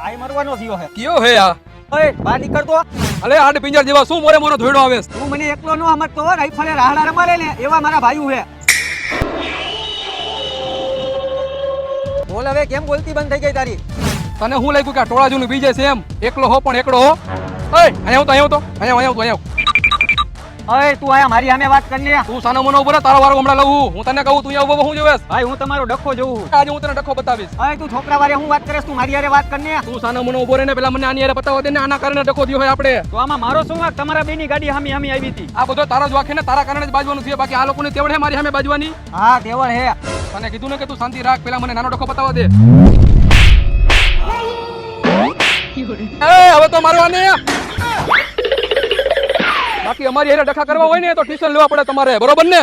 આઈ મરવાનો થયો હે કયો હે આ ઓય બહાર નીકળ તો અલે આડ પિંજર જેવા શું મોરે મોરો ધોઈડો આવે તું મને એકલો નો સમજતો રાઈફલે રાહડા રમાડે ને એવા મારા ભાઈઓ હે બોલ હવે કેમ બોલતી બંધ થઈ ગઈ તારી તને હું લાગ્યું કે આ ટોળા જૂનું બીજે છે એમ એકલો હો પણ એકડો હો ઓય અહીંયા તો અહીંયા ઓય તું આયા મારી સામે વાત કર લે તું સાનો મનો ઉભો તારો વારો હમણાં લઉં હું તને કહું તું અહીંયા ઉભો હું જોવેસ ભાઈ હું તમારો ડખો જોઉં આજે હું તને ડખો બતાવીશ ઓય તું છોકરા વારે હું વાત કરેસ તું મારી હારે વાત કર ને તું સાનો મનો ઉભો રહીને પેલા મને આની હારે બતાવવા દે ને આના કારણે ડખો થયો હોય આપણે તો આમાં મારો શું વાંક તમારા બેની ગાડી હામી હામી આવી હતી આ બધો તારો જ વાંક છે ને તારા કારણે જ બાજવાનું છે બાકી આ લોકોની તેવડ હે મારી સામે બાજવાની હા દેવળ હે તને કીધું ને કે તું શાંતિ રાખ પેલા મને નાનો ડખો બતાવવા દે હવે તો મારવાને બાકી અમારી હારે ડખા કરવા હોય ને તો ટ્યુશન લેવા પડે તમારે બરોબર ને